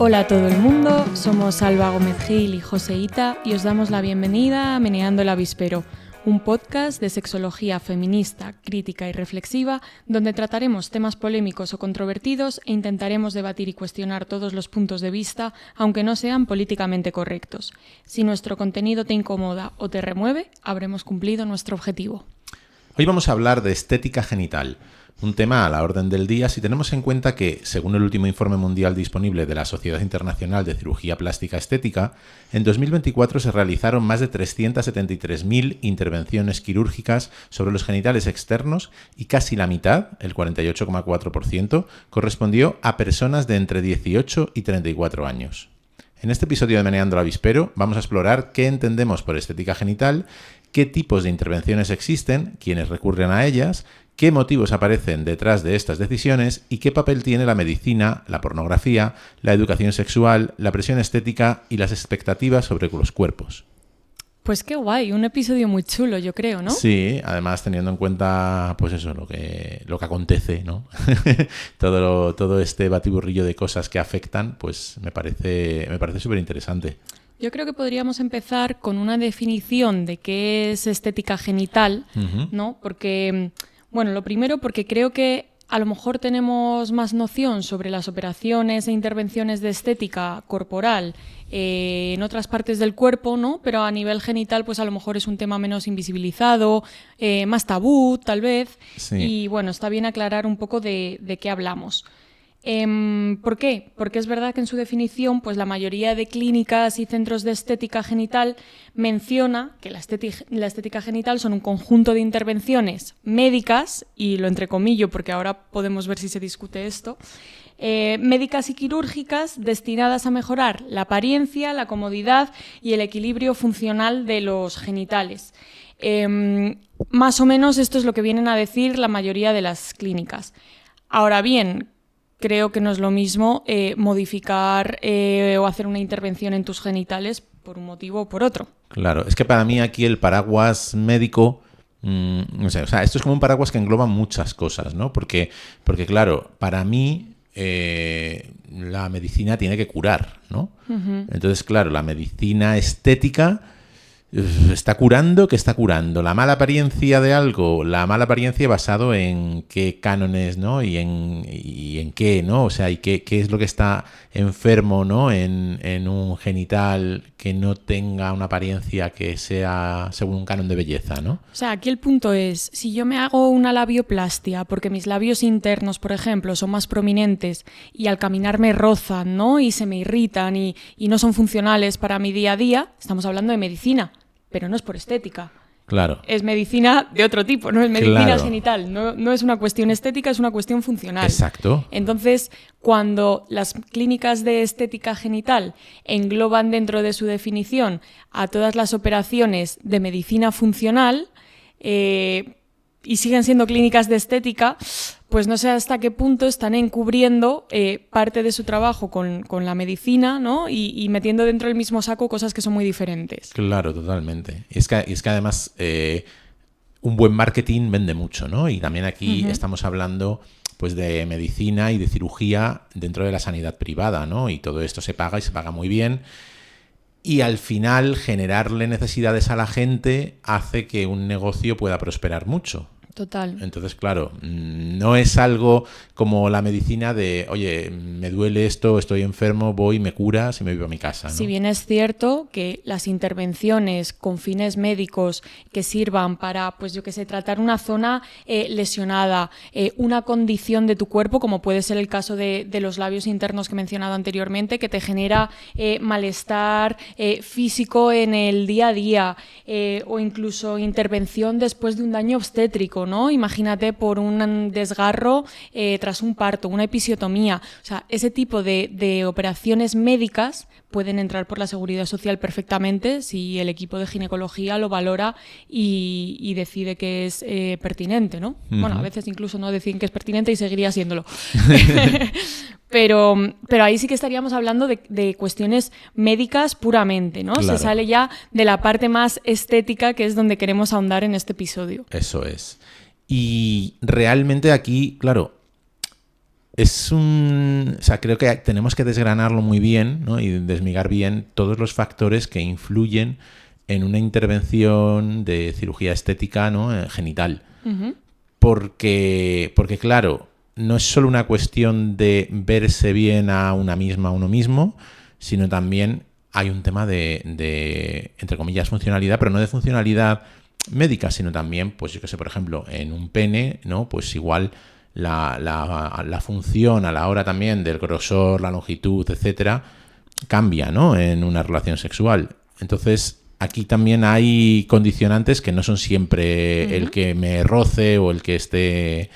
Hola a todo el mundo, somos Alba Gómez Gil y Joseíta y os damos la bienvenida a Meneando el Avispero, un podcast de sexología feminista, crítica y reflexiva, donde trataremos temas polémicos o controvertidos e intentaremos debatir y cuestionar todos los puntos de vista, aunque no sean políticamente correctos. Si nuestro contenido te incomoda o te remueve, habremos cumplido nuestro objetivo. Hoy vamos a hablar de estética genital, un tema a la orden del día si tenemos en cuenta que, según el último informe mundial disponible de la Sociedad Internacional de Cirugía Plástica Estética, en 2024 se realizaron más de 373.000 intervenciones quirúrgicas sobre los genitales externos y casi la mitad, el 48,4%, correspondió a personas de entre 18 y 34 años. En este episodio de Meneando el Avispero vamos a explorar qué entendemos por estética genital, qué tipos de intervenciones existen, quiénes recurren a ellas, qué motivos aparecen detrás de estas decisiones y qué papel tiene la medicina, la pornografía, la educación sexual, la presión estética y las expectativas sobre los cuerpos. Pues qué guay, un episodio muy chulo, yo creo, ¿no? Sí, además teniendo en cuenta, pues eso, lo que acontece, ¿no? todo este batiburrillo de cosas que afectan, pues me parece súper interesante. Yo creo que podríamos empezar con una definición de qué es estética genital, ¿no? Porque, bueno, lo primero porque creo que a lo mejor tenemos más noción sobre las operaciones e intervenciones de estética corporal en otras partes del cuerpo, ¿no? Pero a nivel genital, pues a lo mejor es un tema menos invisibilizado, más tabú, tal vez. Sí. Y bueno, está bien aclarar un poco de qué hablamos. ¿Por qué? Porque es verdad que en su definición, pues la mayoría de clínicas y centros de estética genital menciona que la estética genital son un conjunto de intervenciones médicas, y lo entrecomillo porque ahora podemos ver si se discute esto, médicas y quirúrgicas destinadas a mejorar la apariencia, la comodidad y el equilibrio funcional de los genitales. Más o menos esto es lo que vienen a decir la mayoría de las clínicas. Ahora bien, creo que no es lo mismo modificar o hacer una intervención en tus genitales por un motivo o por otro. Claro, es que para mí aquí el paraguas médico, no sé, o sea, esto es como un paraguas que engloba muchas cosas, ¿no? Porque claro, para mí la medicina tiene que curar, ¿no? Uh-huh. Entonces, claro, la medicina estética está curando, ¿qué está curando? La mala apariencia de algo, la mala apariencia basado en qué cánones, ¿no? Y en qué, ¿no? O sea, y qué es lo que está enfermo, ¿no? En un genital que no tenga una apariencia que sea según un canon de belleza, ¿no? O sea, aquí el punto es, si yo me hago una labioplastia porque mis labios internos, por ejemplo, son más prominentes y al caminar me rozan, ¿no? Y se me irritan y no son funcionales para mi día a día, estamos hablando de medicina. Pero no es por estética. Claro. Es medicina de otro tipo, no es medicina genital. No es una cuestión estética, es una cuestión funcional. Exacto. Entonces, cuando las clínicas de estética genital engloban dentro de su definición a todas las operaciones de medicina funcional y siguen siendo clínicas de estética, pues no sé hasta qué punto están encubriendo parte de su trabajo con la medicina, ¿no? Y metiendo dentro del mismo saco cosas que son muy diferentes. Claro, totalmente. Es que además un buen marketing vende mucho, ¿no? Y también aquí estamos hablando pues de medicina y de cirugía dentro de la sanidad privada, ¿no? Y todo esto se paga y se paga muy bien. Y al final generarle necesidades a la gente hace que un negocio pueda prosperar mucho. Total. Entonces, claro, no es algo como la medicina de, oye, me duele esto, estoy enfermo, voy, me curas y me voy a mi casa, ¿no? Si bien es cierto que las intervenciones con fines médicos que sirvan para, pues yo qué sé, tratar una zona lesionada, una condición de tu cuerpo, como puede ser el caso de los labios internos que he mencionado anteriormente, que te genera malestar físico en el día a día, o incluso intervención después de un daño obstétrico, ¿no? Imagínate por un desgarro tras un parto, una episiotomía. O sea, ese tipo de operaciones médicas pueden entrar por la Seguridad Social perfectamente si el equipo de ginecología lo valora y decide que es pertinente, ¿no? Uh-huh. Bueno, a veces incluso no deciden que es pertinente y seguiría siéndolo. Pero ahí sí que estaríamos hablando de cuestiones médicas puramente, ¿no? Claro. Se sale ya de la parte más estética, que es donde queremos ahondar en este episodio. Eso es. Y realmente aquí, claro, O sea, creo que tenemos que desgranarlo muy bien, ¿no? Y desmigar bien todos los factores que influyen en una intervención de cirugía estética, ¿no? Genital. Uh-huh. Porque, claro, no es solo una cuestión de verse bien a uno mismo, sino también hay un tema de, entre comillas, funcionalidad, pero no de funcionalidad médica, sino también, pues yo que sé, por ejemplo, en un pene, ¿no? Pues igual la función a la hora también del grosor, la longitud, etcétera, cambia, ¿no? En una relación sexual. Entonces, aquí también hay condicionantes que no son siempre el que me roce o el que esté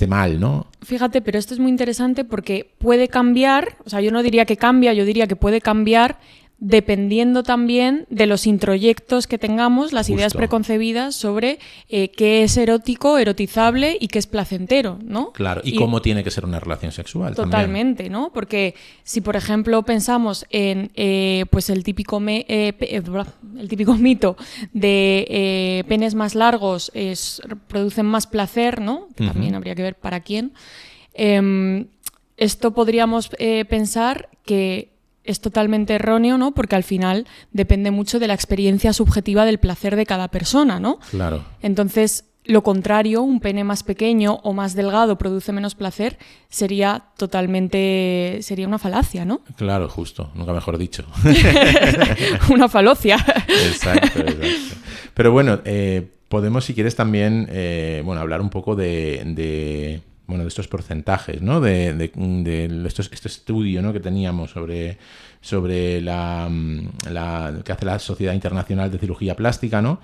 mal, ¿no? Fíjate, pero esto es muy interesante porque puede cambiar, o sea, yo no diría que cambia, yo diría que puede cambiar dependiendo también de los introyectos que tengamos, las ideas preconcebidas sobre qué es erótico, erotizable y qué es placentero, ¿no? Claro, y cómo tiene que ser una relación sexual. Totalmente, también, ¿no? Porque si, por ejemplo, pensamos en pues el típico mito de penes más largos producen más placer, ¿no? Que también habría que ver para quién. Esto podríamos pensar que es totalmente erróneo, ¿no? Porque al final depende mucho de la experiencia subjetiva del placer de cada persona, ¿no? Claro. Entonces, lo contrario, un pene más pequeño o más delgado produce menos placer, sería una falacia, ¿no? Claro, justo, nunca mejor dicho. Una falocia. Exacto. Pero bueno, podemos, si quieres, también hablar un poco de estos porcentajes, ¿no? De este estudio, ¿no? que teníamos sobre la que hace la Sociedad Internacional de Cirugía Plástica, ¿no?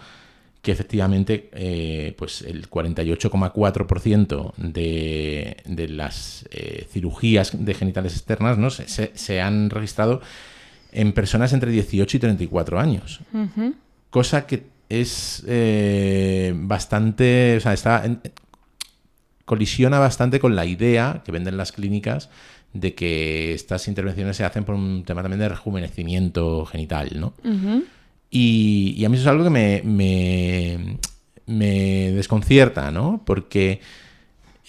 Que efectivamente pues el 48,4% de las cirugías de genitales externas, ¿no? se han registrado en personas entre 18 y 34 años. Uh-huh. Cosa que es bastante... O sea, colisiona bastante con la idea que venden las clínicas de que estas intervenciones se hacen por un tema también de rejuvenecimiento genital, ¿no? Uh-huh. Y a mí eso es algo que me desconcierta, ¿no? Porque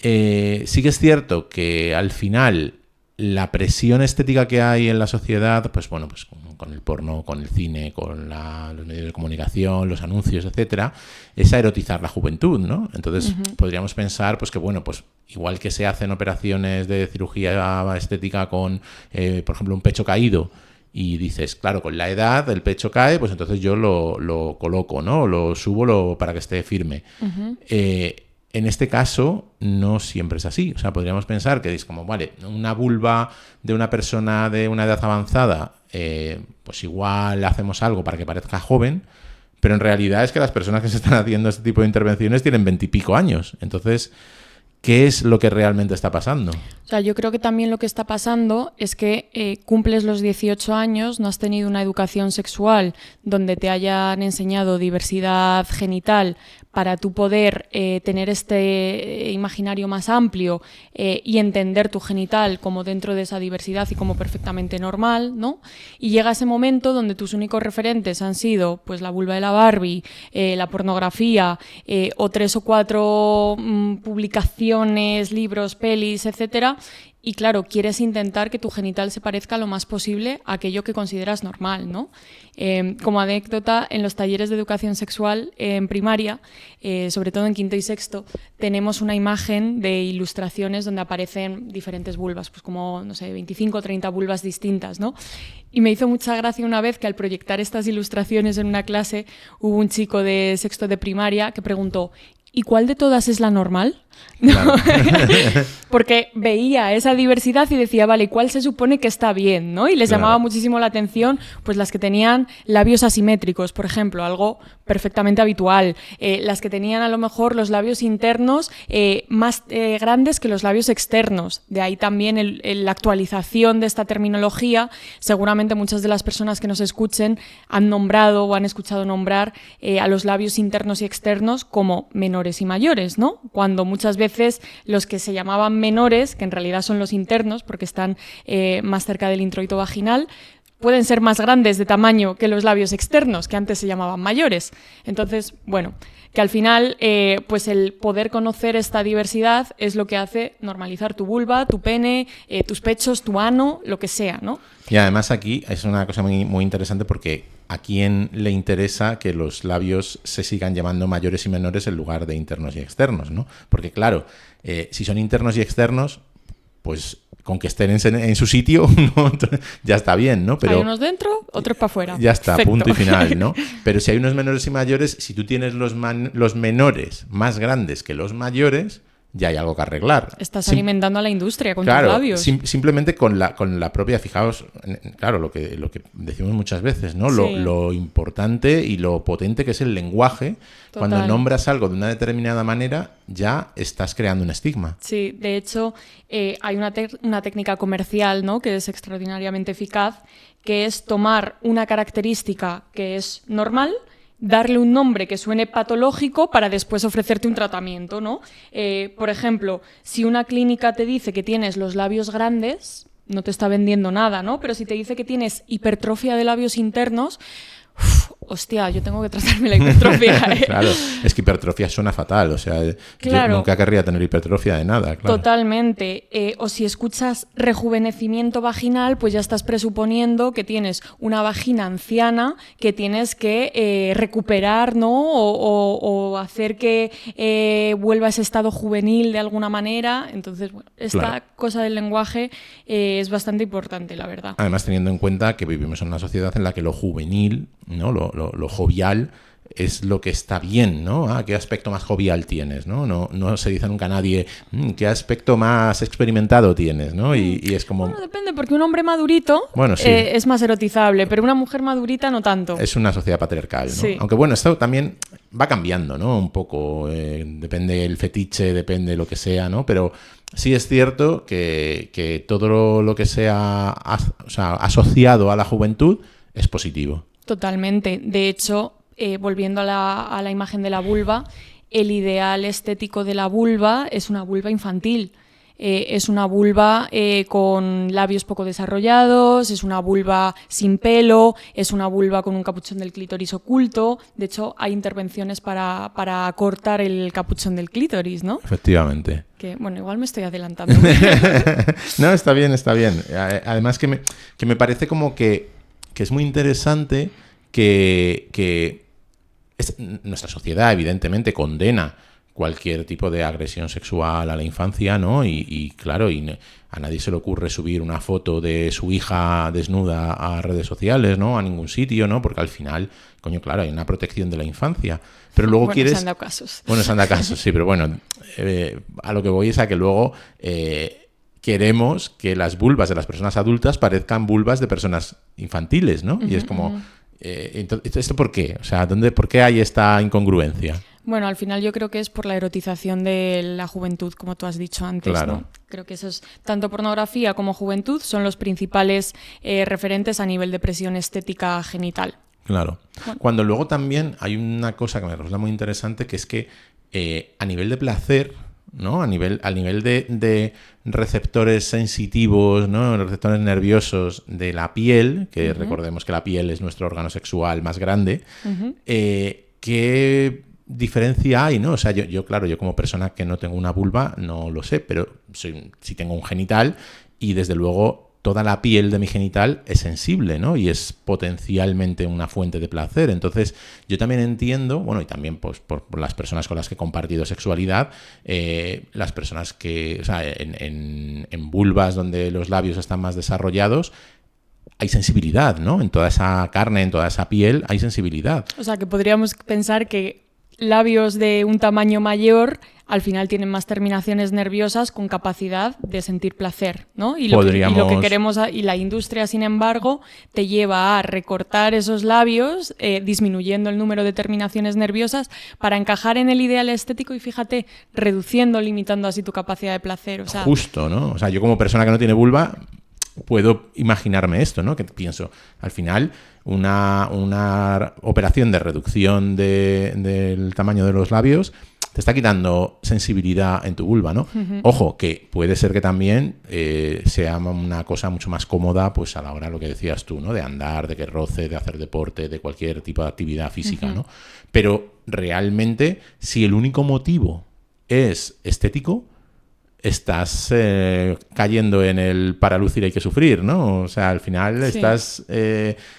sí que es cierto que al final la presión estética que hay en la sociedad, pues bueno, pues con el porno, con el cine, con los medios de comunicación, los anuncios, etcétera, es a erotizar la juventud, ¿no? Entonces podríamos pensar, pues que bueno, pues igual que se hacen operaciones de cirugía estética con, por ejemplo, un pecho caído, y dices, claro, con la edad el pecho cae, pues entonces yo lo coloco, ¿no? Lo subo para que esté firme. Uh-huh. En este caso no siempre es así. O sea, podríamos pensar que es como, vale, una vulva de una persona de una edad avanzada, pues igual hacemos algo para que parezca joven, pero en realidad es que las personas que se están haciendo este tipo de intervenciones tienen 20 y pico años. Entonces, ¿qué es lo que realmente está pasando? O sea, yo creo que también lo que está pasando es que cumples los 18 años, no has tenido una educación sexual donde te hayan enseñado diversidad genital para tú poder tener este imaginario más amplio y entender tu genital como dentro de esa diversidad y como perfectamente normal, ¿no? Y llega ese momento donde tus únicos referentes han sido pues la vulva de la Barbie, la pornografía o 3 o 4 publicaciones, libros, pelis, etcétera. Y claro, quieres intentar que tu genital se parezca lo más posible a aquello que consideras normal, ¿no? Como anécdota, en los talleres de educación sexual en primaria, sobre todo en quinto y sexto, tenemos una imagen de ilustraciones donde aparecen diferentes vulvas, pues como, no sé, 25 o 30 vulvas distintas, ¿no? Y me hizo mucha gracia una vez que al proyectar estas ilustraciones en una clase hubo un chico de sexto de primaria que preguntó, ¿y cuál de todas es la normal? Claro. Porque veía esa diversidad y decía, vale, ¿cuál se supone que está bien? ¿No? Y les llamaba muchísimo la atención pues las que tenían labios asimétricos, por ejemplo, algo perfectamente habitual. Las que tenían a lo mejor los labios internos más grandes que los labios externos. De ahí también la actualización de esta terminología. Seguramente muchas de las personas que nos escuchen han nombrado o han escuchado nombrar a los labios internos y externos como menores y mayores, ¿no? Cuando muchas veces los que se llamaban menores, que en realidad son los internos porque están más cerca del introito vaginal, pueden ser más grandes de tamaño que los labios externos, que antes se llamaban mayores. Entonces, bueno, que al final pues el poder conocer esta diversidad es lo que hace normalizar tu vulva, tu pene, tus pechos, tu ano, lo que sea, ¿no? Y además aquí es una cosa muy, muy interesante porque ¿a quién le interesa que los labios se sigan llamando mayores y menores en lugar de internos y externos, ¿no? Porque claro, si son internos y externos, pues con que estén en su sitio, ¿no? Ya está bien, ¿no? Pero hay unos dentro, otros para afuera. Ya está, Perfecto. punto y final, ¿no? Pero si hay unos menores y mayores, si tú tienes los menores más grandes que los mayores, ya hay algo que arreglar. Estás alimentando a la industria con tus Claro, labios. simplemente con la propia, fijaos, claro, lo que decimos muchas veces, ¿no? Sí. Lo importante y lo potente que es el lenguaje. Total. Cuando nombras algo de una determinada manera, ya estás creando un estigma. Sí, de hecho, hay una técnica comercial, ¿no?, que es extraordinariamente eficaz, que es tomar una característica que es normal, darle un nombre que suene patológico para después ofrecerte un tratamiento, ¿no? Por ejemplo, si una clínica te dice que tienes los labios grandes, no te está vendiendo nada, ¿no? Pero si te dice que tienes hipertrofia de labios internos, hostia, yo tengo que tratarme la hipertrofia. Claro, es que hipertrofia suena fatal, o sea, claro. Yo nunca querría tener hipertrofia de nada, claro. Totalmente. O si escuchas rejuvenecimiento vaginal, pues ya estás presuponiendo que tienes una vagina anciana que tienes que recuperar, ¿no? O hacer que vuelva a ese estado juvenil de alguna manera. Entonces, bueno, esta cosa del lenguaje es bastante importante, la verdad. Además, teniendo en cuenta que vivimos en una sociedad en la que lo juvenil, ¿no? Lo jovial es lo que está bien, ¿no? Ah, ¿qué aspecto más jovial tienes, ¿no? No se dice nunca a nadie ¿qué aspecto más experimentado tienes, ¿no? Y es como... Bueno, depende, porque un hombre madurito sí. Es más erotizable, pero una mujer madurita no tanto. Es una sociedad patriarcal, ¿no? Sí. Aunque bueno, esto también va cambiando, ¿no? Un poco, depende del fetiche, depende lo que sea, ¿no? Pero sí es cierto que todo lo que sea asociado a la juventud es positivo. Totalmente. De hecho, volviendo a la imagen de la vulva, el ideal estético de la vulva es una vulva infantil. Es una vulva con labios poco desarrollados, es una vulva sin pelo, es una vulva con un capuchón del clítoris oculto. De hecho, hay intervenciones para cortar el capuchón del clítoris, ¿no? Efectivamente. Que, bueno, igual me estoy adelantando. No, está bien, está bien. Además que me parece como que es muy interesante que nuestra sociedad evidentemente condena cualquier tipo de agresión sexual a la infancia, ¿no? Y claro, a nadie se le ocurre subir una foto de su hija desnuda a redes sociales, ¿no? A ningún sitio, ¿no? Porque al final, coño, claro, hay una protección de la infancia. Pero luego bueno, quieres... se han dado casos. Bueno, se han dado casos, sí, pero bueno, a lo que voy es a que luego... queremos que las vulvas de las personas adultas parezcan vulvas de personas infantiles, ¿no? Y es como, entonces, ¿esto por qué? O sea, ¿por qué hay esta incongruencia? Bueno, al final yo creo que es por la erotización de la juventud, como tú has dicho antes, claro. ¿no? Creo que eso es, tanto pornografía como juventud son los principales referentes a nivel de presión estética genital. Claro. Bueno. Cuando luego también hay una cosa que me resulta muy interesante, que es que a nivel de placer, ¿no? A nivel de receptores sensitivos, ¿no? Receptores nerviosos de la piel, que recordemos que la piel es nuestro órgano sexual más grande, ¿qué diferencia hay, ¿no? O sea, yo claro, yo como persona que no tengo una vulva no lo sé, pero sí tengo un genital y desde luego toda la piel de mi genital es sensible, ¿no? Y es potencialmente una fuente de placer. Entonces, yo también entiendo, bueno, y también pues, por las personas con las que he compartido sexualidad, las personas que, o sea, en vulvas donde los labios están más desarrollados, hay sensibilidad, ¿no? En toda esa carne, en toda esa piel, hay sensibilidad. O sea, que podríamos pensar que labios de un tamaño mayor al final tienen más terminaciones nerviosas con capacidad de sentir placer, ¿no? Y lo que queremos, y la industria, sin embargo, te lleva a recortar esos labios, disminuyendo el número de terminaciones nerviosas para encajar en el ideal estético y, fíjate, reduciendo, limitando así tu capacidad de placer. O sea, justo, ¿no? O sea, yo como persona que no tiene vulva puedo imaginarme esto, ¿no? Que pienso, al final, una operación de reducción del tamaño de los labios te está quitando sensibilidad en tu vulva, ¿no? Ojo, que puede ser que también sea una cosa mucho más cómoda, pues a la hora, lo que decías tú, ¿no? De andar, de que roce, de hacer deporte, de cualquier tipo de actividad física, ¿no? Pero realmente, si el único motivo es estético, estás cayendo en el para lucir hay que sufrir, ¿no? O sea, al final estás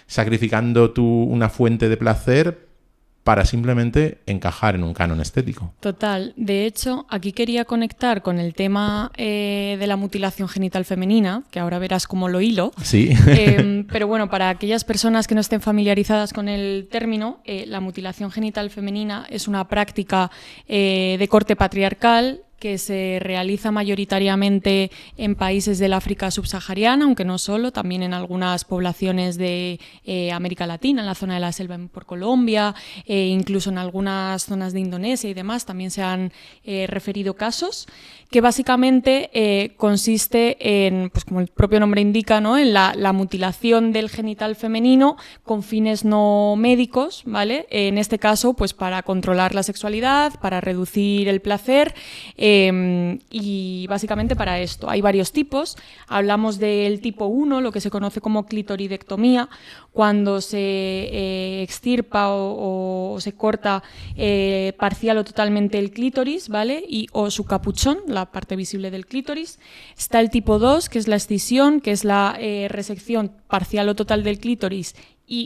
sacrificando una fuente de placer para simplemente encajar en un canon estético. Total. De hecho, aquí quería conectar con el tema de la mutilación genital femenina, que ahora verás cómo lo hilo. Sí. Pero bueno, para aquellas personas que no estén familiarizadas con el término, la mutilación genital femenina es una práctica de corte patriarcal que se realiza mayoritariamente en países del África subsahariana, aunque no solo, también en algunas poblaciones de América Latina, en la zona de la selva por Colombia, incluso en algunas zonas de Indonesia y demás, también se han referido casos, que básicamente consiste en, pues como el propio nombre indica, ¿no? En la mutilación del genital femenino con fines no médicos, ¿vale? En este caso, pues para controlar la sexualidad, para reducir el placer, y básicamente para esto. Hay varios tipos. Hablamos del tipo 1, lo que se conoce como clitoridectomía, cuando se extirpa o se corta parcial o totalmente el clítoris, ¿vale? O su capuchón, la parte visible del clítoris. Está el tipo 2, que es la escisión, que es la resección parcial o total del clítoris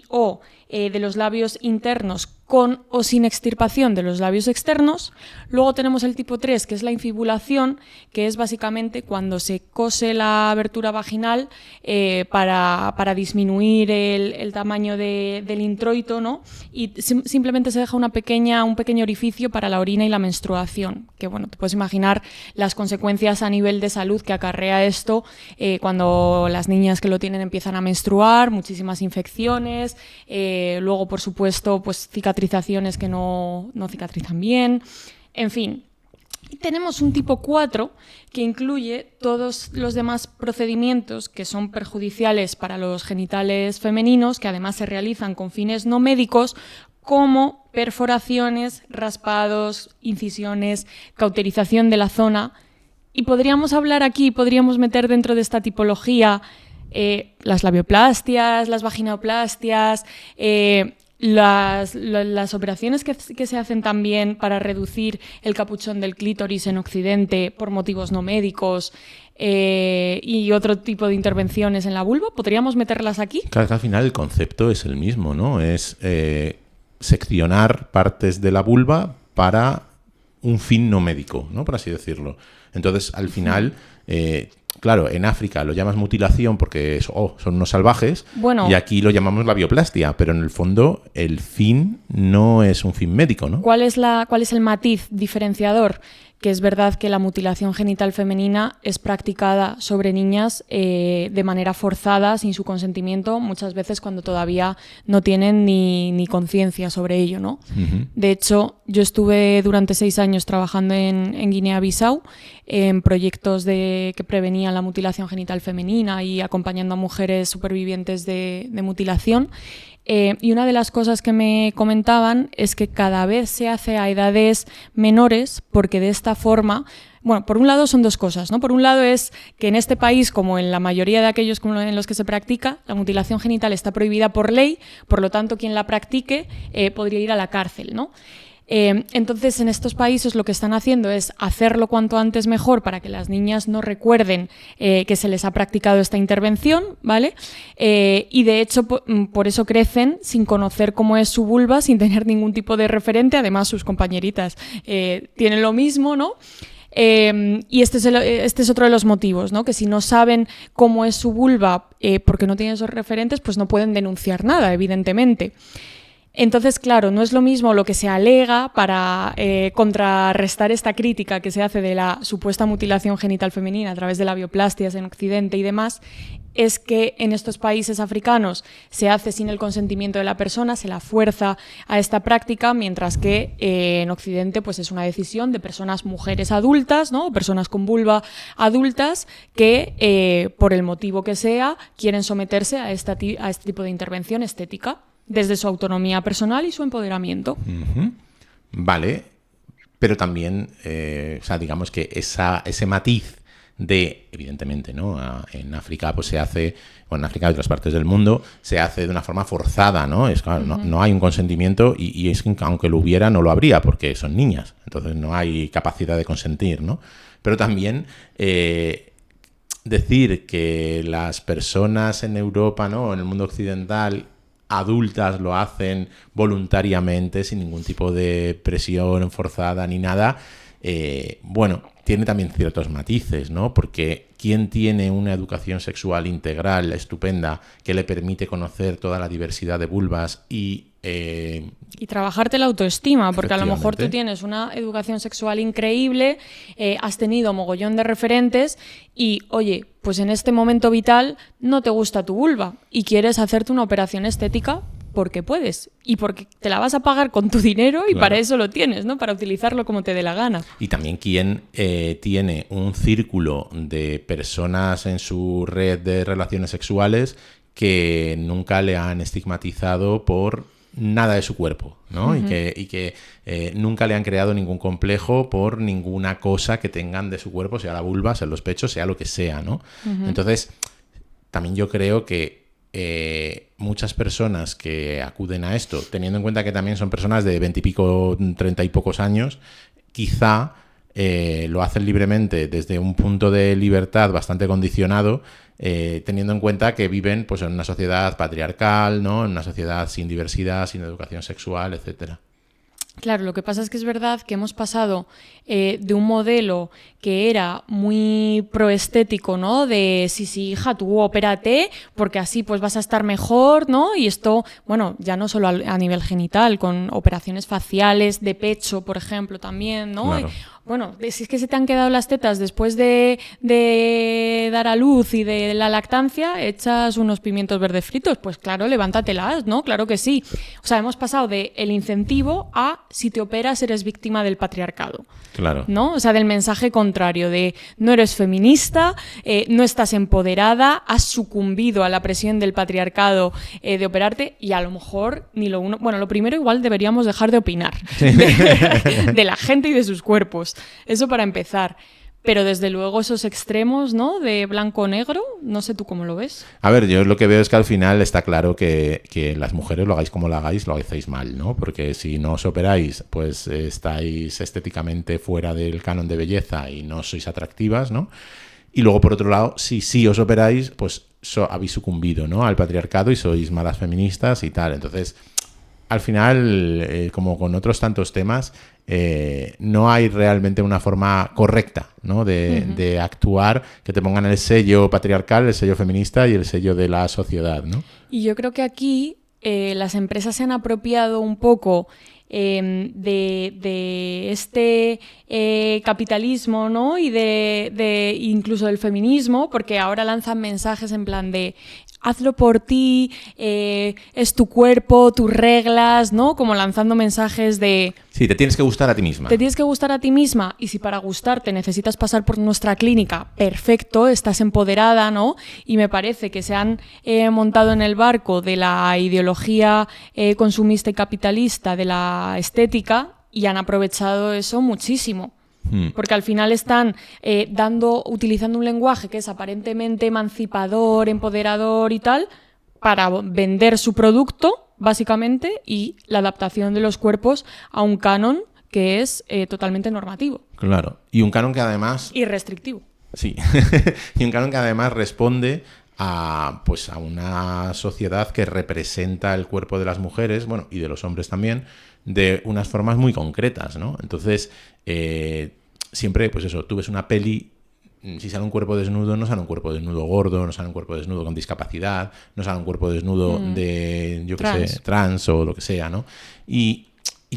o de los labios internos con o sin extirpación de los labios externos. Luego tenemos el tipo 3, que es la infibulación, que es básicamente cuando se cose la abertura vaginal para disminuir el tamaño del introito, ¿no? Y simplemente se deja un pequeño orificio para la orina y la menstruación, que bueno, te puedes imaginar las consecuencias a nivel de salud que acarrea esto cuando las niñas que lo tienen empiezan a menstruar, muchísimas infecciones, luego por supuesto pues cicatrizaciones que no cicatrizan bien, en fin. Y tenemos un tipo 4 que incluye todos los demás procedimientos que son perjudiciales para los genitales femeninos, que además se realizan con fines no médicos, como perforaciones, raspados, incisiones, cauterización de la zona. Y podríamos meter dentro de esta tipología las labioplastias, las vaginoplastias, las operaciones que se hacen también para reducir el capuchón del clítoris en Occidente por motivos no médicos y otro tipo de intervenciones en la vulva. ¿Podríamos meterlas aquí? Claro, que al final el concepto es el mismo, ¿no? Es seccionar partes de la vulva para un fin no médico, ¿no? Por así decirlo. Entonces, al final... claro, en África lo llamas mutilación porque son unos salvajes, y aquí lo llamamos labioplastia, pero en el fondo el fin no es un fin médico, ¿no? ¿Cuál es el matiz diferenciador? Que es verdad que la mutilación genital femenina es practicada sobre niñas de manera forzada, sin su consentimiento, muchas veces cuando todavía no tienen ni conciencia sobre ello, ¿no? De hecho, yo estuve durante 6 años trabajando en Guinea-Bissau en proyectos que prevenían la mutilación genital femenina y acompañando a mujeres supervivientes de mutilación. Y una de las cosas que me comentaban es que cada vez se hace a edades menores porque de esta forma, bueno, por un lado son dos cosas, ¿no? Por un lado es que en este país, como en la mayoría de aquellos en los que se practica, la mutilación genital está prohibida por ley, por lo tanto quien la practique podría ir a la cárcel, ¿no? Entonces, en estos países lo que están haciendo es hacerlo cuanto antes mejor para que las niñas no recuerden que se les ha practicado esta intervención, ¿vale? Y de hecho, por eso crecen sin conocer cómo es su vulva, sin tener ningún tipo de referente. Además, sus compañeritas tienen lo mismo, ¿no? Y este es otro de los motivos, ¿no? Que si no saben cómo es su vulva porque no tienen esos referentes, pues no pueden denunciar nada, evidentemente. Entonces, claro, no es lo mismo lo que se alega para contrarrestar esta crítica que se hace de la supuesta mutilación genital femenina a través de labioplastias en Occidente y demás, es que en estos países africanos se hace sin el consentimiento de la persona, se la fuerza a esta práctica, mientras que en Occidente pues es una decisión de mujeres adultas, ¿no? O personas con vulva adultas que, por el motivo que sea, quieren someterse a este tipo de intervención estética, desde su autonomía personal y su empoderamiento. Vale, pero también, o sea, digamos que ese matiz de, evidentemente, ¿no? En África pues se hace, o en África y otras partes del mundo, se hace de una forma forzada, ¿no? Es claro, no hay un consentimiento y es que aunque lo hubiera, no lo habría, porque son niñas. Entonces no hay capacidad de consentir, ¿no? Pero también decir que las personas en Europa, ¿no? En el mundo occidental, adultas lo hacen voluntariamente, sin ningún tipo de presión forzada ni nada, bueno, tiene también ciertos matices, ¿no? Porque ¿quién tiene una educación sexual integral estupenda que le permite conocer toda la diversidad de vulvas y trabajarte la autoestima, porque a lo mejor tú tienes una educación sexual increíble, has tenido mogollón de referentes y, oye, pues en este momento vital no te gusta tu vulva y quieres hacerte una operación estética porque puedes y porque te la vas a pagar con tu dinero y para eso lo tienes, ¿no? Para utilizarlo como te dé la gana. Y también quien tiene un círculo de personas en su red de relaciones sexuales que nunca le han estigmatizado por nada de su cuerpo, ¿no? Y que nunca le han creado ningún complejo por ninguna cosa que tengan de su cuerpo, sea la vulva, sea los pechos, sea lo que sea, ¿no? Entonces, también yo creo que muchas personas que acuden a esto, teniendo en cuenta que también son personas de 20 y pico, 30 y pocos años, quizá lo hacen libremente desde un punto de libertad bastante condicionado, teniendo en cuenta que viven pues en una sociedad patriarcal, ¿no? En una sociedad sin diversidad, sin educación sexual, etcétera. Claro, lo que pasa es que es verdad que hemos pasado de un modelo que era muy proestético, ¿no? De sí, hija, tú opérate porque así pues vas a estar mejor, ¿no? Y esto, bueno, ya no solo a nivel genital, con operaciones faciales, de pecho, por ejemplo, también, ¿no? Claro. Bueno, si es que se te han quedado las tetas después de dar a luz y de la lactancia, echas unos pimientos verdes fritos, pues claro, levántatelas, ¿no? Claro que sí. O sea, hemos pasado de el incentivo a si te operas eres víctima del patriarcado. Claro. ¿No? O sea, del mensaje contrario de no eres feminista, no estás empoderada, has sucumbido a la presión del patriarcado de operarte y a lo mejor ni lo uno... Bueno, lo primero igual deberíamos dejar de opinar de la gente y de sus cuerpos. Eso para empezar. Pero desde luego esos extremos, ¿no? De blanco o negro, no sé tú cómo lo ves. A ver, yo lo que veo es que al final está claro que las mujeres lo hagáis como lo hagáis, lo hacéis mal, ¿no? Porque si no os operáis, pues estáis estéticamente fuera del canon de belleza y no sois atractivas, ¿no? Y luego, por otro lado, si sí os operáis, pues habéis sucumbido, ¿no? Al patriarcado y sois malas feministas y tal. Entonces, al final, como con otros tantos temas, no hay realmente una forma correcta, ¿no? de actuar que te pongan el sello patriarcal, el sello feminista y el sello de la sociedad, ¿no? Y yo creo que aquí las empresas se han apropiado un poco de este capitalismo, ¿no? Y de incluso del feminismo, porque ahora lanzan mensajes en plan de hazlo por ti, es tu cuerpo, tus reglas, ¿no? Como lanzando mensajes de... Sí, te tienes que gustar a ti misma. Te tienes que gustar a ti misma y si para gustarte necesitas pasar por nuestra clínica, perfecto, estás empoderada, ¿no? Y me parece que se han montado en el barco de la ideología consumista y capitalista de la estética y han aprovechado eso muchísimo. Porque al final están utilizando un lenguaje que es aparentemente emancipador, empoderador y tal, para vender su producto, básicamente, y la adaptación de los cuerpos a un canon que es totalmente normativo. Claro. Y un canon que además... Y restrictivo. Sí. Y un canon que además responde a una sociedad que representa el cuerpo de las mujeres, bueno, y de los hombres también, de unas formas muy concretas, ¿no? Entonces, siempre, pues eso, tú ves una peli, si sale un cuerpo desnudo, no sale un cuerpo desnudo gordo, no sale un cuerpo desnudo con discapacidad, no sale un cuerpo desnudo de, yo qué sé, trans o lo que sea, ¿no? Y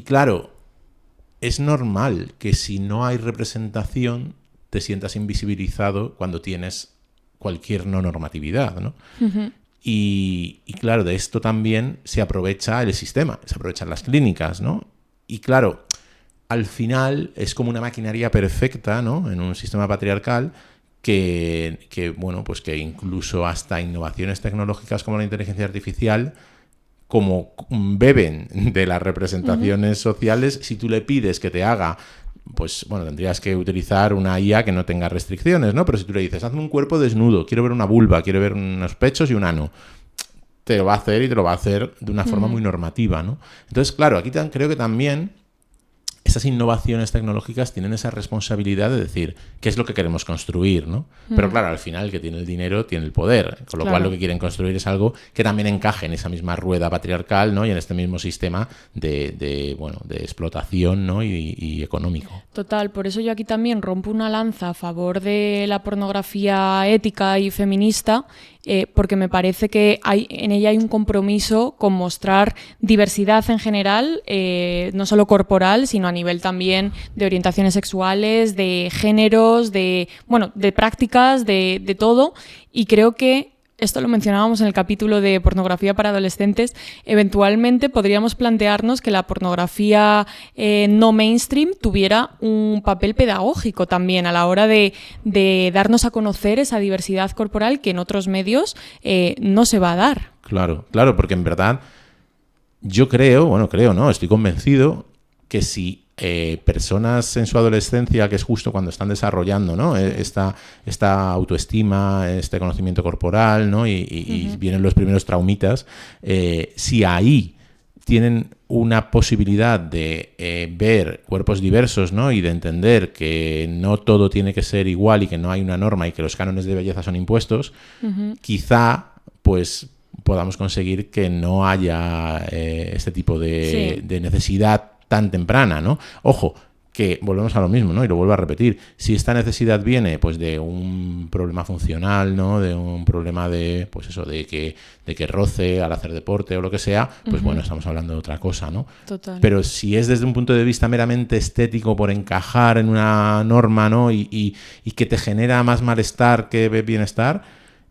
claro, es normal que si no hay representación te sientas invisibilizado cuando tienes cualquier no normatividad, ¿no? Y claro, de esto también se aprovecha el sistema, se aprovechan las clínicas, ¿no? Y claro, al final es como una maquinaria perfecta, ¿no? En un sistema patriarcal que bueno, pues que incluso hasta innovaciones tecnológicas como la inteligencia artificial, como beben de las representaciones sociales, si tú le pides que te haga pues bueno, tendrías que utilizar una IA que no tenga restricciones, ¿no? Pero si tú le dices, hazme un cuerpo desnudo, quiero ver una vulva, quiero ver unos pechos y un ano, te lo va a hacer y te lo va a hacer de una forma muy normativa, ¿no? Entonces, claro, aquí creo que también esas innovaciones tecnológicas tienen esa responsabilidad de decir qué es lo que queremos construir, ¿no? Pero claro, al final el que tiene el dinero tiene el poder, con lo cual lo que quieren construir es algo que también encaje en esa misma rueda patriarcal, ¿no? Y en este mismo sistema de explotación, ¿no? y económico. Total, por eso yo aquí también rompo una lanza a favor de la pornografía ética y feminista, porque me parece que en ella hay un compromiso con mostrar diversidad en general, no solo corporal, sino a nivel también de orientaciones sexuales, de géneros, de prácticas, de todo. Y creo que esto lo mencionábamos en el capítulo de pornografía para adolescentes, eventualmente podríamos plantearnos que la pornografía no mainstream tuviera un papel pedagógico también a la hora de darnos a conocer esa diversidad corporal que en otros medios no se va a dar. Claro, porque en verdad yo estoy convencido que si personas en su adolescencia, que es justo cuando están desarrollando, ¿no? esta autoestima, este conocimiento corporal, ¿no? y vienen los primeros traumitas, si ahí tienen una posibilidad de ver cuerpos diversos, ¿no? Y de entender que no todo tiene que ser igual y que no hay una norma y que los cánones de belleza son impuestos, quizá pues podamos conseguir que no haya este tipo de necesidad tan temprana, ¿no? Ojo, que volvemos a lo mismo, ¿no? Y lo vuelvo a repetir. Si esta necesidad viene, pues, de un problema funcional, ¿no? De un problema de, pues eso, de que roce al hacer deporte o lo que sea, pues bueno, estamos hablando de otra cosa, ¿no? Total. Pero si es desde un punto de vista meramente estético, por encajar en una norma, ¿no? Y que te genera más malestar que bienestar,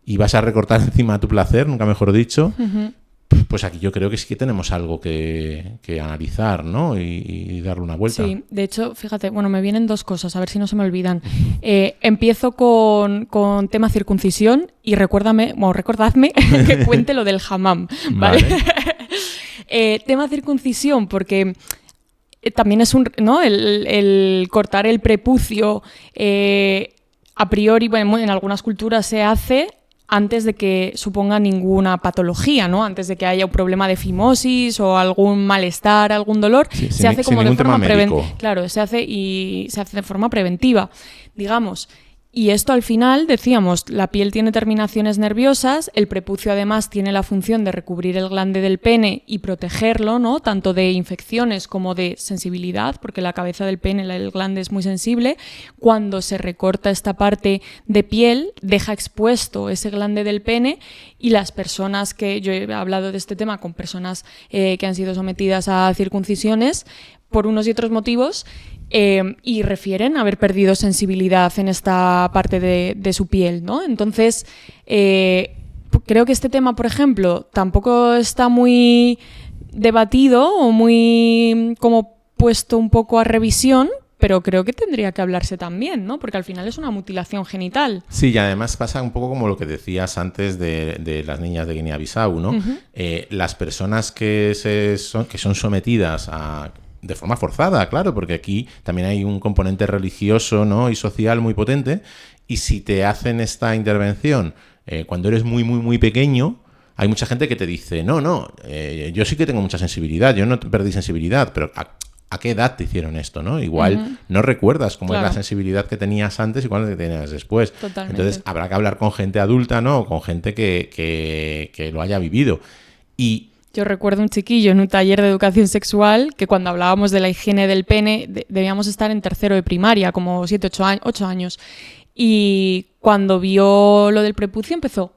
y vas a recortar encima tu placer, nunca mejor dicho, pues aquí yo creo que sí que tenemos algo que analizar, ¿no? Y darle una vuelta. Sí, de hecho, fíjate, me vienen dos cosas, a ver si no se me olvidan. Empiezo con tema circuncisión y recordadme que cuente lo del hammam, ¿vale? Tema circuncisión, porque también es el cortar el prepucio, a priori, en algunas culturas se hace antes de que suponga ninguna patología, ¿no? Antes de que haya un problema de fimosis o algún malestar, algún dolor, se hace como de forma preventiva. Claro, se hace de forma preventiva, digamos. Y esto al final, decíamos, la piel tiene terminaciones nerviosas, el prepucio además tiene la función de recubrir el glande del pene y protegerlo, ¿no? Tanto de infecciones como de sensibilidad, porque la cabeza del pene, el glande es muy sensible. Cuando se recorta esta parte de piel, deja expuesto ese glande del pene, y las personas que yo he hablado de este tema con personas que han sido sometidas a circuncisiones por unos y otros motivos, y refieren haber perdido sensibilidad en esta parte de su piel, ¿no? Entonces, creo que este tema, por ejemplo, tampoco está muy debatido o muy como puesto un poco a revisión, pero creo que tendría que hablarse también, ¿no? Porque al final es una mutilación genital. Sí, y además pasa un poco como lo que decías antes de las niñas de Guinea-Bissau, ¿no? Las personas que son sometidas de forma forzada, claro, porque aquí también hay un componente religioso, ¿no? y social muy potente, y si te hacen esta intervención cuando eres muy, muy, muy pequeño, hay mucha gente que te dice, yo sí que tengo mucha sensibilidad, yo no perdí sensibilidad, pero ¿a qué edad te hicieron esto? ¿no? Igual no recuerdas cómo es la sensibilidad que tenías antes y cuál que tenías después. Totalmente. Entonces habrá que hablar con gente adulta, ¿no? O con gente que lo haya vivido. Y yo recuerdo un chiquillo en un taller de educación sexual que cuando hablábamos de la higiene del pene debíamos estar en tercero de primaria, como 8 años. Y cuando vio lo del prepucio empezó,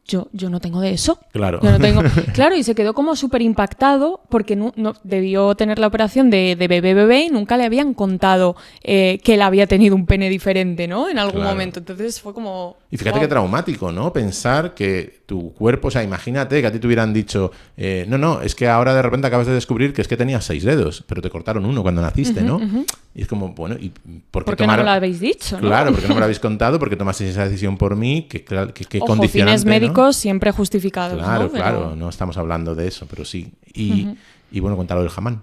yo no tengo de eso. Claro. Yo no tengo. Claro, y se quedó como súper impactado porque no debió tener la operación de bebé y nunca le habían contado que él había tenido un pene diferente, ¿no? En algún momento. Entonces fue como... Y fíjate qué traumático, ¿no? Pensar que tu cuerpo, o sea, imagínate que a ti te hubieran dicho, es que ahora de repente acabas de descubrir que es que tenías 6 dedos, pero te cortaron uno cuando naciste, ¿no? Y es como, bueno, ¿y por qué no me lo habéis dicho, ¿no? Claro, porque no me lo habéis contado, porque tomasteis esa decisión por mí, que condicionante, fines médicos, ¿no? Siempre justificados, Claro, ¿no? Claro, no estamos hablando de eso, pero sí. Y bueno, cuéntalo del hammam.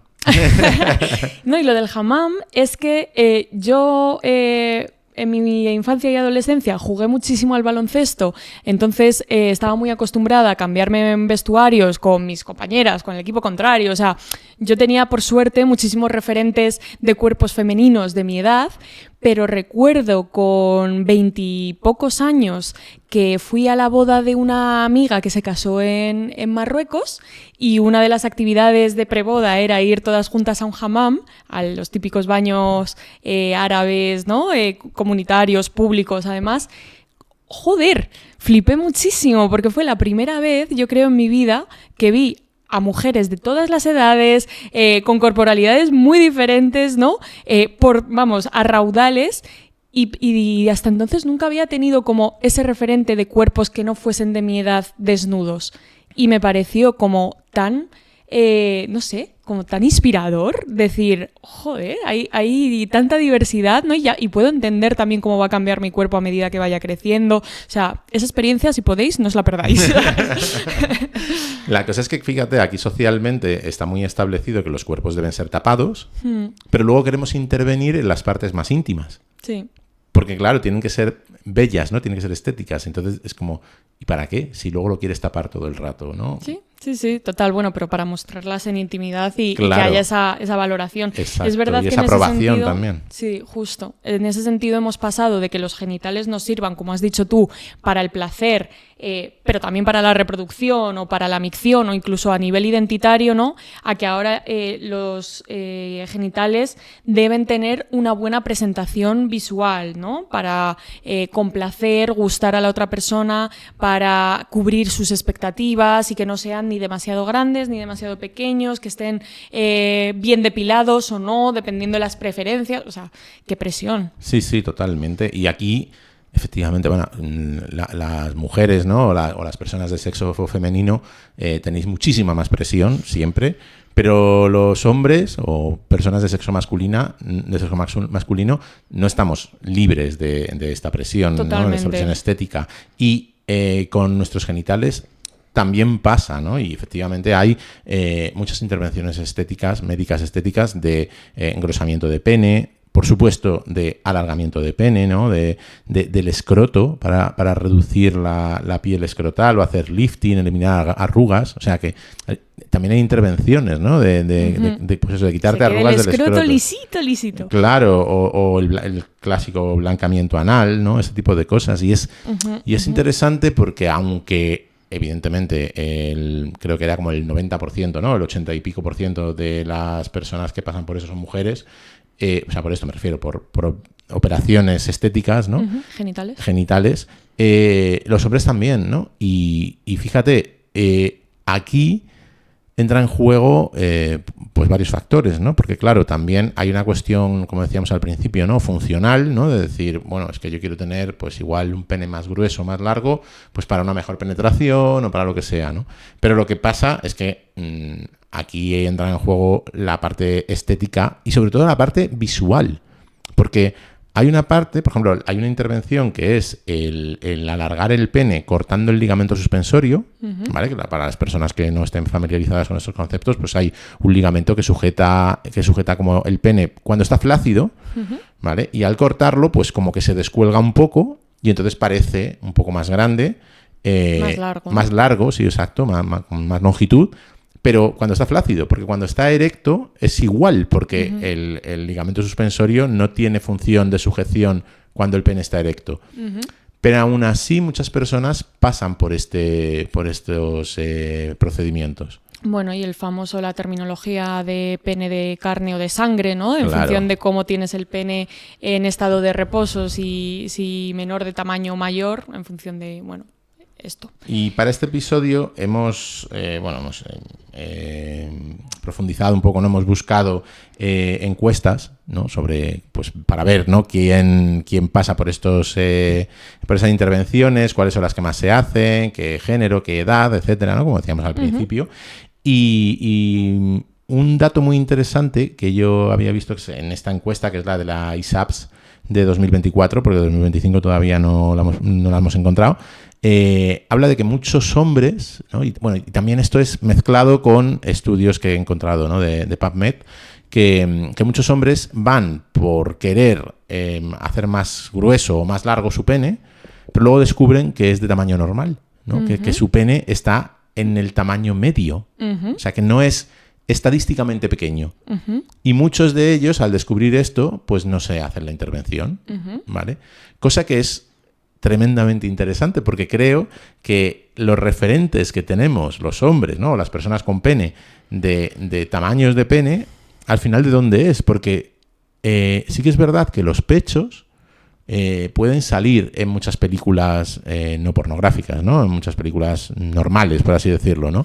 No, y lo del hammam es que yo... en mi infancia y adolescencia jugué muchísimo al baloncesto, entonces estaba muy acostumbrada a cambiarme en vestuarios con mis compañeras, con el equipo contrario. O sea, yo tenía por suerte muchísimos referentes de cuerpos femeninos de mi edad, pero recuerdo con 20 y pocos años que fui a la boda de una amiga que se casó en Marruecos, y una de las actividades de preboda era ir todas juntas a un hammam, a los típicos baños árabes, ¿no? Comunitarios, públicos, además. Joder, flipé muchísimo porque fue la primera vez, yo creo, en mi vida que vi a mujeres de todas las edades, con corporalidades muy diferentes, ¿no? A raudales. Y hasta entonces nunca había tenido como ese referente de cuerpos que no fuesen de mi edad desnudos. Y me pareció como tan, no sé, como tan inspirador decir, joder, hay tanta diversidad, ¿no? Y puedo entender también cómo va a cambiar mi cuerpo a medida que vaya creciendo. O sea, esa experiencia, si podéis, no os la perdáis. La cosa es que, fíjate, aquí socialmente está muy establecido que los cuerpos deben ser tapados, pero luego queremos intervenir en las partes más íntimas. Sí. Porque, claro, tienen que ser bellas, ¿no? Tienen que ser estéticas. Entonces es como, ¿y para qué? Si luego lo quieres tapar todo el rato, ¿no? Sí, total. Bueno, pero para mostrarlas en intimidad y claro, que haya esa valoración. Exacto, es verdad y que esa en ese aprobación sentido, también. Sí, justo. En ese sentido hemos pasado de que los genitales nos sirvan, como has dicho tú, para el placer, pero también para la reproducción o para la micción o incluso a nivel identitario, ¿no? A que ahora los genitales deben tener una buena presentación visual, ¿no? Para complacer, gustar a la otra persona, para cubrir sus expectativas y que no sean ni demasiado grandes ni demasiado pequeños, que estén bien depilados o no, dependiendo de las preferencias. O sea, qué presión. Sí, totalmente. Y aquí, efectivamente, bueno, las mujeres, ¿no? o las personas de sexo femenino tenéis muchísima más presión siempre, pero los hombres o personas de sexo masculino no estamos libres de esta presión, ¿no? De esta presión estética. Y con nuestros genitales también pasa, ¿no? Y efectivamente hay muchas intervenciones estéticas, médicas estéticas, de engrosamiento de pene, por supuesto, de alargamiento de pene, ¿no? Del escroto para reducir la piel escrotal o hacer lifting, eliminar arrugas. O sea que también hay intervenciones, ¿no? Pues eso, de quitarte arrugas del escroto. Lisito. Claro, o el clásico blancamiento anal, ¿no? Ese tipo de cosas. Y es interesante porque, aunque evidentemente creo que era como el 90%, ¿no? El 80 y pico % de las personas que pasan por eso son mujeres. O sea, por esto me refiero, por operaciones estéticas, ¿no? Genitales. Los hombres también, ¿no? Y fíjate, aquí entra en juego pues varios factores, ¿no? Porque, claro, también hay una cuestión, como decíamos al principio, ¿no? Funcional, ¿no? De decir, bueno, es que yo quiero tener pues igual un pene más grueso, más largo, pues para una mejor penetración o para lo que sea, ¿no? Pero lo que pasa es que aquí entra en juego la parte estética y sobre todo la parte visual. Porque hay una parte, por ejemplo, hay una intervención que es el alargar el pene cortando el ligamento suspensorio, ¿vale? Que para las personas que no estén familiarizadas con estos conceptos, pues hay un ligamento que sujeta como el pene cuando está flácido, ¿vale? Y al cortarlo, pues como que se descuelga un poco y entonces parece un poco más grande, más largo, sí, exacto, con más longitud. Pero cuando está flácido, porque cuando está erecto es igual, porque el ligamento suspensorio no tiene función de sujeción cuando el pene está erecto. Pero aún así muchas personas pasan por estos procedimientos. Bueno, y la terminología de pene de carne o de sangre, ¿no? En función de cómo tienes el pene en estado de reposo, si menor de tamaño o mayor, en función de, bueno, esto. Y para este episodio hemos profundizado un poco, ¿no? Hemos buscado encuestas, ¿no? Sobre, pues, para ver, ¿no? quién pasa por por esas intervenciones, cuáles son las que más se hacen, qué género, qué edad, etcétera, ¿no? Como decíamos al principio. Y un dato muy interesante que yo había visto en esta encuesta, que es la de la ISAPS de 2024, porque de 2025 todavía no la hemos encontrado, habla de que muchos hombres, ¿no? Y también esto es mezclado con estudios que he encontrado, ¿no? de PubMed, que muchos hombres van por querer hacer más grueso o más largo su pene, pero luego descubren que es de tamaño normal, ¿no? Uh-huh. Que su pene está en el tamaño medio, uh-huh. O sea, que no es estadísticamente pequeño. Uh-huh. Y muchos de ellos, al descubrir esto, pues no se hacen la intervención, uh-huh. ¿vale? Cosa que es tremendamente interesante, porque creo que los referentes que tenemos los hombres, ¿no? Las personas con pene, de tamaños de pene, al final, ¿de dónde es? Porque sí que es verdad que los pechos pueden salir en muchas películas no pornográficas, ¿no? En muchas películas normales, por así decirlo, ¿no?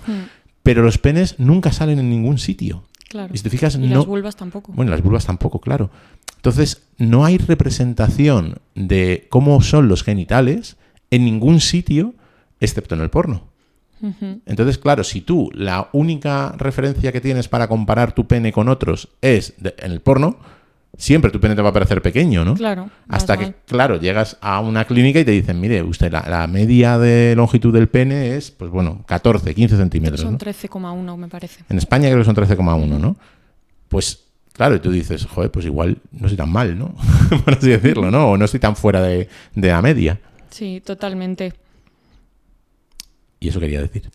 Pero los penes nunca salen en ningún sitio. Claro. Y si te fijas, y las vulvas tampoco. Bueno, las vulvas tampoco, claro. Entonces, no hay representación de cómo son los genitales en ningún sitio, excepto en el porno. Uh-huh. Entonces, claro, si tú la única referencia que tienes para comparar tu pene con otros es en el porno, siempre tu pene te va a parecer pequeño, ¿no? Claro. Hasta que, claro, llegas a una clínica y te dicen, mire, usted, la media de longitud del pene es, pues bueno, 14, 15 centímetros. Son, ¿no? 13,1, me parece. En España creo que son 13,1, ¿no? Pues, claro, y tú dices, joder, pues igual no estoy tan mal, ¿no? Por así decirlo, ¿no? O no estoy tan fuera de la media. Sí, totalmente. Y eso quería decir.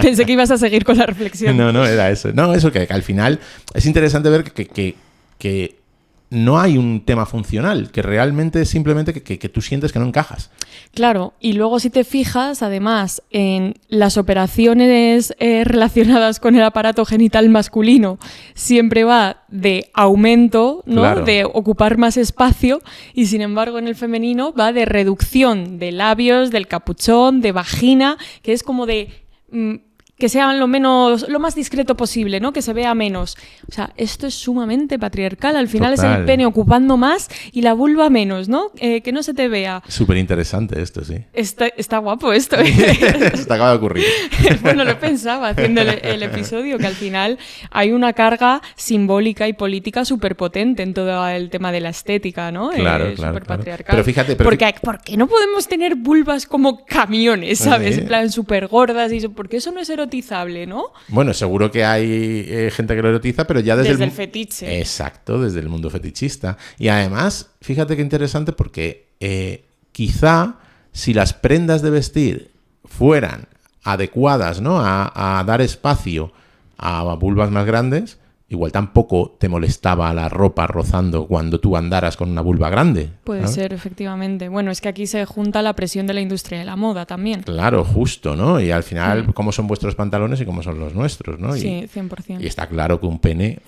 Pensé que ibas a seguir con la reflexión. No, era eso. No, eso que al final es interesante ver que no hay un tema funcional, que realmente es simplemente que tú sientes que no encajas. Claro, y luego si te fijas, además, en las operaciones relacionadas con el aparato genital masculino, siempre va de aumento, ¿no? Claro. De ocupar más espacio, y sin embargo en el femenino va de reducción de labios, del capuchón, de vagina, que es como de... que sean lo más discreto posible, ¿no? Que se vea menos. O sea, esto es sumamente patriarcal. Al final Total. Es el pene ocupando más y la vulva menos, ¿no? Que no se te vea. Súper interesante esto, sí. Está guapo esto. Se te acaba de ocurrir. Bueno, lo pensaba haciendo el episodio, que al final hay una carga simbólica y política súper potente en todo el tema de la estética, ¿no? Claro, súper patriarcal. Pero fíjate... ¿Por qué no podemos tener vulvas como camiones, ¿sabes? En plan, súper gordas y eso. Porque eso no es erotizable, ¿no? Bueno, seguro que hay gente que lo erotiza, pero ya desde el fetiche. Exacto, desde el mundo fetichista. Y además, fíjate qué interesante, porque quizá si las prendas de vestir fueran adecuadas, ¿no? a dar espacio a vulvas más grandes, igual tampoco te molestaba la ropa rozando cuando tú andaras con una vulva grande. Puede ser, efectivamente. Bueno, es que aquí se junta la presión de la industria de la moda también. Claro, justo, ¿no? Y al final, cómo son vuestros pantalones y cómo son los nuestros, ¿no? Sí, 100%. Y está claro que un pene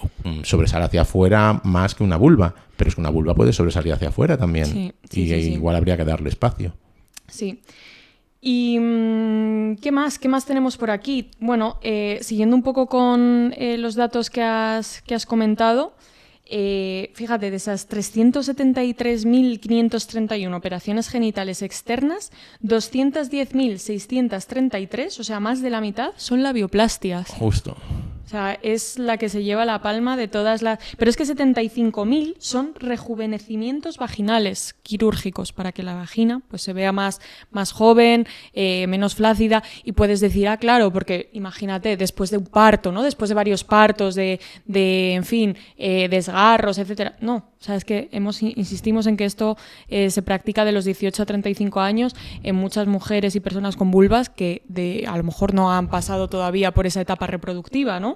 sobresale hacia afuera más que una vulva, pero es que una vulva puede sobresalir hacia afuera también. Sí, igual habría que darle espacio. Sí. ¿Y qué más? ¿Qué más tenemos por aquí? Bueno, siguiendo un poco con los datos que has comentado, fíjate, de esas 373.531 operaciones genitales externas, 210.633, o sea, más de la mitad, son labioplastias. Justo. O sea, es la que se lleva la palma de todas las... Pero es que 75.000 son rejuvenecimientos vaginales quirúrgicos para que la vagina pues se vea más joven, menos flácida. Y puedes decir, claro, porque imagínate, después de un parto, ¿no? Después de varios partos, en fin, desgarros, etcétera. No, o sea, es que insistimos en que esto se practica de los 18 a 35 años en muchas mujeres y personas con vulvas que a lo mejor no han pasado todavía por esa etapa reproductiva, ¿no?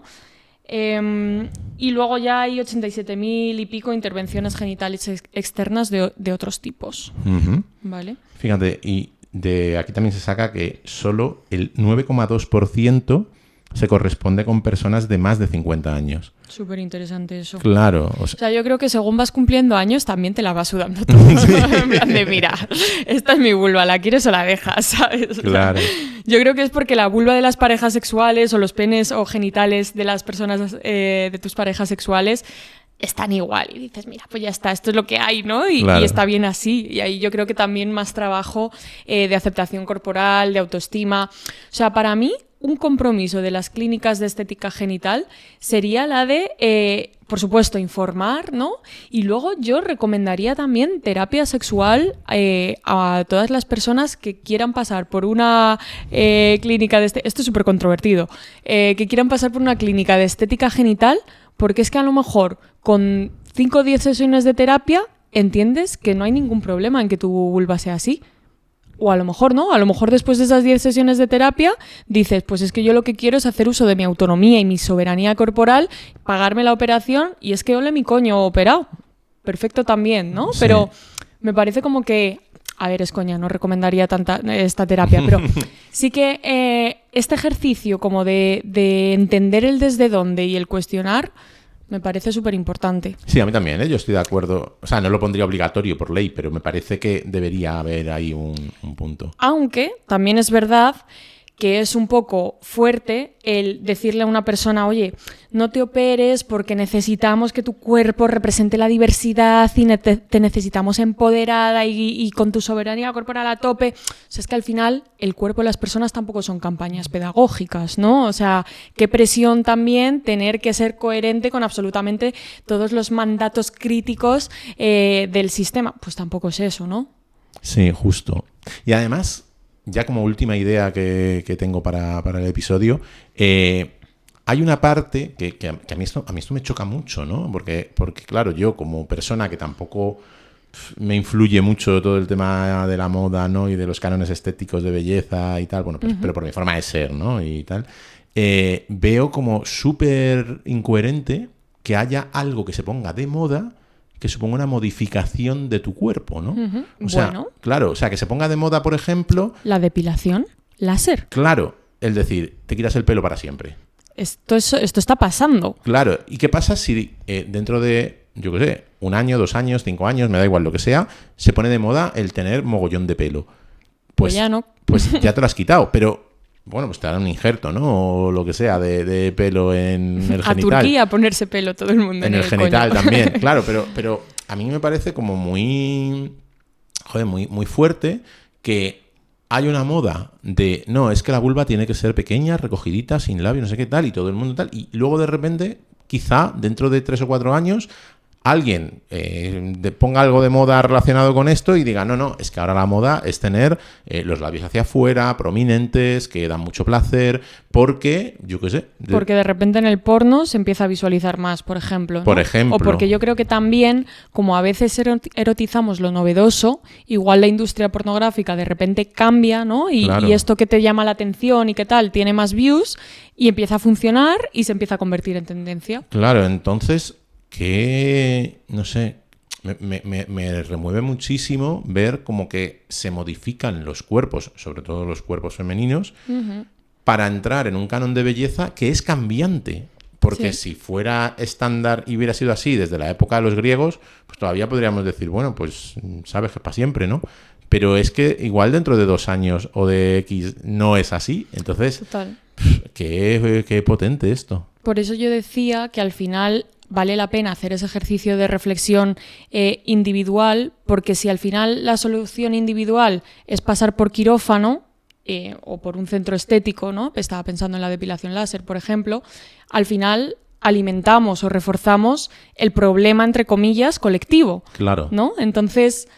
Y luego ya hay 87.000 y pico intervenciones genitales externas de otros tipos. Uh-huh. ¿Vale? Fíjate, y de aquí también se saca que solo el 9,2% se corresponde con personas de más de 50 años. Súper interesante eso. Claro. O sea, yo creo que según vas cumpliendo años también te la vas sudando todo. Sí. En plan de, mira, esta es mi vulva, ¿la quieres o la dejas? ¿Sabes? Claro. O sea, yo creo que es porque la vulva de las parejas sexuales o los penes o genitales de las personas de tus parejas sexuales están igual. Y dices, mira, pues ya está, esto es lo que hay, ¿no? Y está bien así. Y ahí yo creo que también más trabajo de aceptación corporal, de autoestima. O sea, para mí, un compromiso de las clínicas de estética genital sería la de, por supuesto, informar, ¿no? Y luego yo recomendaría también terapia sexual a todas las personas que quieran pasar por una clínica de esto es súper controvertido, que quieran pasar por una clínica de estética genital, porque es que a lo mejor con 5 o 10 sesiones de terapia entiendes que no hay ningún problema en que tu vulva sea así. O a lo mejor no, a lo mejor después de esas 10 sesiones de terapia dices, pues es que yo lo que quiero es hacer uso de mi autonomía y mi soberanía corporal, pagarme la operación y es que ole mi coño operado. Perfecto también, ¿no? Sí. Pero me parece como que, a ver, es coña, no recomendaría esta terapia, pero sí que este ejercicio como de entender el desde dónde y el cuestionar me parece súper importante. Sí, a mí también, ¿eh? Yo estoy de acuerdo. O sea, no lo pondría obligatorio por ley, pero me parece que debería haber ahí un punto. Aunque también es verdad que es un poco fuerte el decirle a una persona, oye, no te operes porque necesitamos que tu cuerpo represente la diversidad y te necesitamos empoderada y con tu soberanía corporal a tope. O sea, es que al final el cuerpo de las personas tampoco son campañas pedagógicas, ¿no? O sea, qué presión también tener que ser coherente con absolutamente todos los mandatos críticos del sistema. Pues tampoco es eso, ¿no? Sí, justo. Y además, ya como última idea que tengo para el episodio, hay una parte que a mí esto me choca mucho, ¿no? Porque, claro, yo como persona que tampoco me influye mucho todo el tema de la moda, ¿no? Y de los cánones estéticos de belleza y tal, bueno, pues, pero por mi forma de ser, ¿no? Y tal, veo como súper incoherente que haya algo que se ponga de moda que suponga una modificación de tu cuerpo, ¿no? O sea, bueno. Claro, o sea, que se ponga de moda, por ejemplo... La depilación láser. Claro, es decir, te quitas el pelo para siempre. Esto está pasando. Claro, ¿y qué pasa si dentro de, yo qué sé, 1 año, 2 años, 5 años, me da igual lo que sea, se pone de moda el tener mogollón de pelo? Pues ya no. Pues ya te lo has quitado, pero... Bueno, pues te harán un injerto, ¿no? O lo que sea de pelo en el genital. A Turquía a ponerse pelo todo el mundo en el genital también, claro, pero a mí me parece como muy fuerte que hay una moda de, no, es que la vulva tiene que ser pequeña, recogidita, sin labio, no sé qué tal, y todo el mundo tal, y luego de repente, quizá dentro de 3 o 4 años, alguien ponga algo de moda relacionado con esto y diga, no, es que ahora la moda es tener los labios hacia afuera, prominentes, que dan mucho placer, porque, yo qué sé... Porque de repente en el porno se empieza a visualizar más, por ejemplo, ¿no? Por ejemplo. O porque yo creo que también, como a veces erotizamos lo novedoso, igual la industria pornográfica de repente cambia, ¿no? Claro. Y esto que te llama la atención y qué tal, tiene más views y empieza a funcionar y se empieza a convertir en tendencia. Claro, entonces... que, no sé, me remueve muchísimo ver como que se modifican los cuerpos, sobre todo los cuerpos femeninos, para entrar en un canon de belleza que es cambiante. Porque si fuera estándar y hubiera sido así desde la época de los griegos, pues todavía podríamos decir, bueno, pues sabes que es para siempre, ¿no? Pero es que igual dentro de 2 años o de X no es así. Entonces, total. Qué potente esto. Por eso yo decía que al final... vale la pena hacer ese ejercicio de reflexión individual, porque si al final la solución individual es pasar por quirófano o por un centro estético, ¿no? Estaba pensando en la depilación láser, por ejemplo, al final alimentamos o reforzamos el problema, entre comillas, colectivo. Claro. ¿No? Entonces,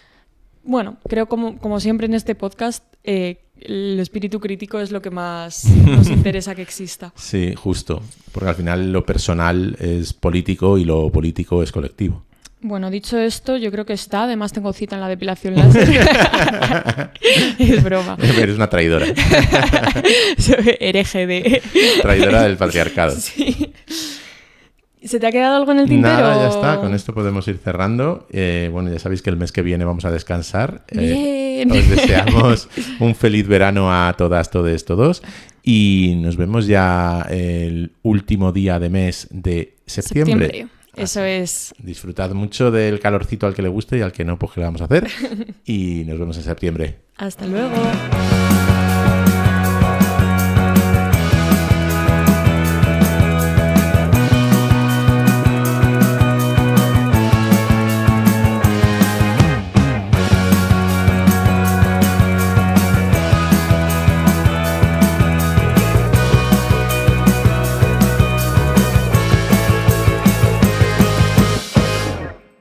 bueno, creo como siempre en este podcast... el espíritu crítico es lo que más nos interesa que exista. Sí, justo. Porque al final lo personal es político y lo político es colectivo. Bueno, dicho esto, yo creo que está. Además, tengo cita en la depilación láser. Es broma. Eres una traidora. Soy hereje de... Traidora del patriarcado. Sí. ¿Se te ha quedado algo en el tintero? Nada, ya está. Con esto podemos ir cerrando. Bueno, ya sabéis que el mes que viene vamos a descansar. Bien. Os deseamos un feliz verano a todas, todes, todos. Y nos vemos ya el último día de mes de septiembre. Eso es. Disfrutad mucho del calorcito al que le guste y al que no, pues ¿qué le vamos a hacer? Y nos vemos en septiembre. Hasta luego.